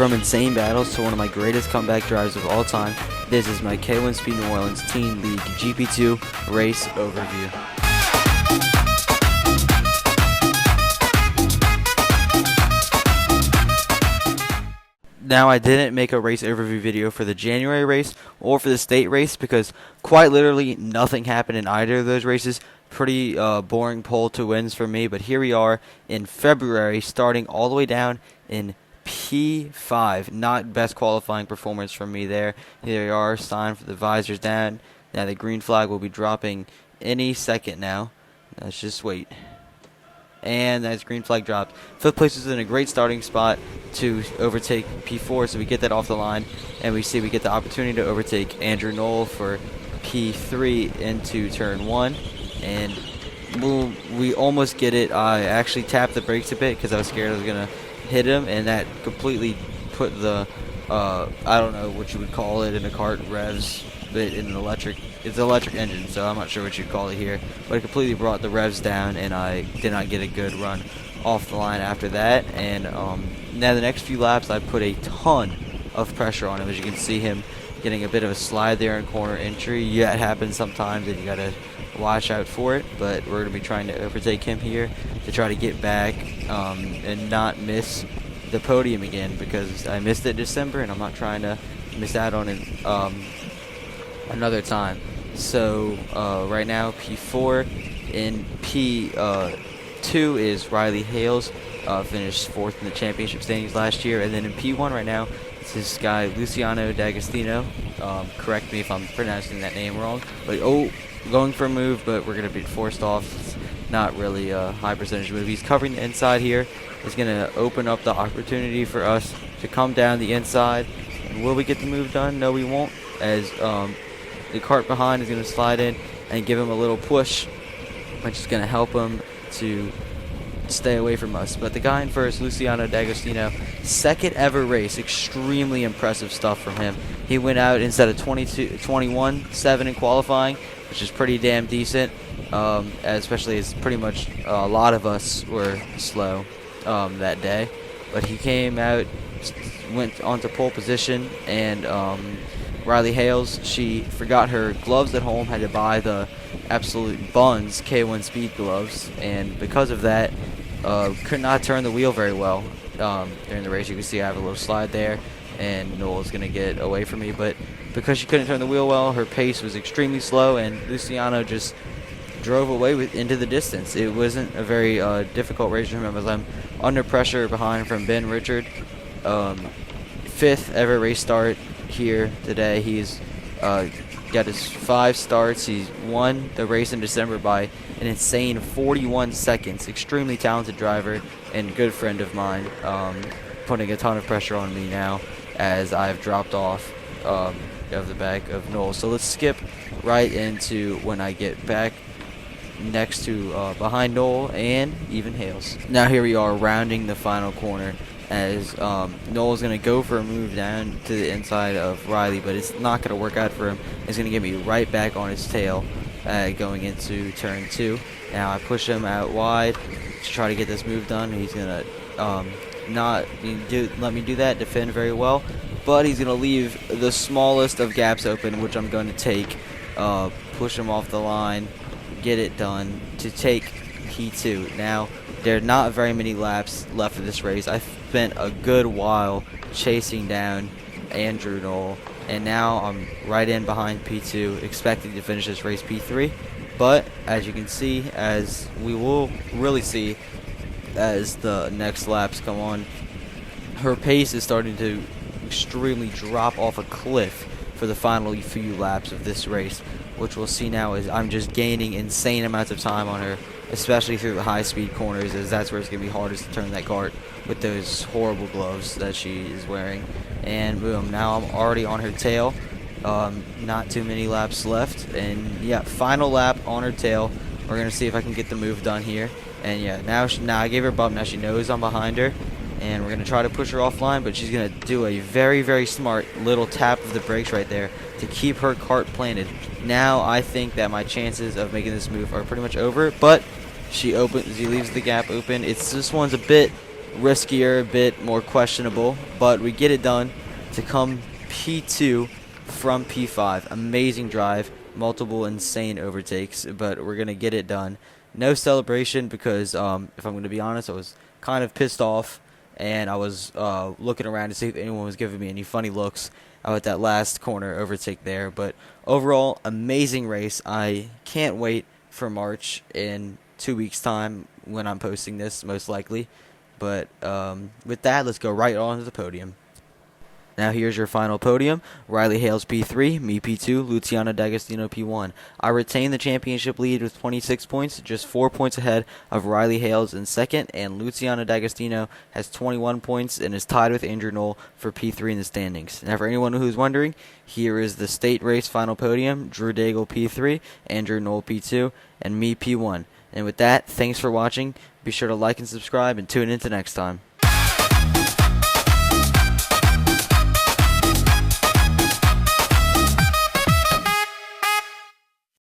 From insane battles to one of my greatest comeback drives of all time, this is my K1 Speed New Orleans Teen League GP2 race overview. Now, I didn't make a race overview video for the January race or for the state race because quite literally nothing happened in either of those races. Pretty boring pole to wins for me, but here we are in February, starting all the way down in P5. Not best qualifying performance from me there. Here we are, sign for the visors down. Now the green flag will be dropping any second now. Let's just wait. And that's green flag dropped. Fifth place is in a great starting spot to overtake P4, so we get that off the line, and we see we get the opportunity to overtake Andrew Knoll for P3 into turn 1, and we almost get it. I actually tapped the brakes a bit because I was scared I was going to hit him, and that completely put the, I don't know what you would call it in a kart, revs, but in an electric, it's an electric engine, so I'm not sure what you'd call it here, but it completely brought the revs down, and I did not get a good run off the line after that. And now the next few laps I put a ton of pressure on him. As you can see, him getting a bit of a slide there in corner entry. Yeah, it happens sometimes, and you gotta watch out for it, but we're gonna be trying to overtake him here to try to get back and not miss the podium again, because I missed it in December, and I'm not trying to miss out on it another time. So right now P4. In P2 is Riley Hales, finished 4th in the championship standings last year. And then in P1 right now, it's this guy Luciano D'Agostino. Correct me if I'm pronouncing that name wrong, but going for a move, but we're going to be forced off. It's not really a high percentage move. He's covering the inside here. It's going to open up the opportunity for us to come down the inside. And will we get the move done? No, we won't, as the kart behind is going to slide in and give him a little push, which is going to help him to stay away from us. But the guy in first, Luciano D'Agostino, second ever race. Extremely impressive stuff from him. He went out instead of 21-7 in qualifying, which is pretty damn decent, especially as pretty much a lot of us were slow that day. But he came out, went onto pole position, and Riley Hales, she forgot her gloves at home, had to buy the absolute buns K1 Speed gloves, and because of that, could not turn the wheel very well during the race. You can see I have a little slide there, and Noel's going to get away from me, but because she couldn't turn the wheel well, her pace was extremely slow, and Luciano just drove away into the distance. It wasn't a very difficult race for him, as I'm under pressure behind from Ben Richard. 5th ever race start here today. He's got his 5 starts. He's won the race in December by an insane 41 seconds. Extremely talented driver and good friend of mine, putting a ton of pressure on me now as I've dropped off of the back of Noel. So let's skip right into when I get back next to behind Noel and even Hales. Now here we are rounding the final corner, as Noel's going to go for a move down to the inside of Riley, but it's not going to work out for him. It's going to get me right back on his tail going into turn 2. Now I push him out wide to try to get this move done. He's going to not let me do that, defend very well, but he's going to leave the smallest of gaps open, which I'm going to take, push him off the line, get it done to take P2. Now, there are not very many laps left of this race. I spent a good while chasing down Andrew Knoll, and now I'm right in behind P2, expecting to finish this race P3. But as you can see, as we will really see as the next laps come on, her pace is starting to extremely drop off a cliff for the final few laps of this race, which we'll see now is I'm just gaining insane amounts of time on her, especially through the high-speed corners, as that's where it's going to be hardest to turn that kart with those horrible gloves that she is wearing. And boom, now I'm already on her tail. Not too many laps left, and yeah, final lap on her tail. We're going to see if I can get the move done here. And yeah, now I gave her a bump. Now she knows I'm behind her, and we're going to try to push her offline, but she's going to do a very, very smart little tap of the brakes right there to keep her kart planted. Now I think that my chances of making this move are pretty much over, but she leaves the gap open. This one's a bit riskier, a bit more questionable, but we get it done to come P2 from P5. Amazing drive, multiple insane overtakes, but we're going to get it done. No celebration because, if I'm going to be honest, I was kind of pissed off, and I was looking around to see if anyone was giving me any funny looks at that last corner overtake there. But overall, amazing race. I can't wait for March in 2 weeks' time when I'm posting this, most likely. But with that, let's go right on to the podium. Now here's your final podium. Riley Hales P3, me P2, Luciano D'Agostino P1. I retain the championship lead with 26 points, just 4 points ahead of Riley Hales in second, and Luciano D'Agostino has 21 points and is tied with Andrew Knoll for P3 in the standings. Now for anyone who's wondering, here is the state race final podium. Drew Daigle P3, Andrew Knoll P2, and me P1. And with that, thanks for watching. Be sure to like and subscribe and tune in to next time.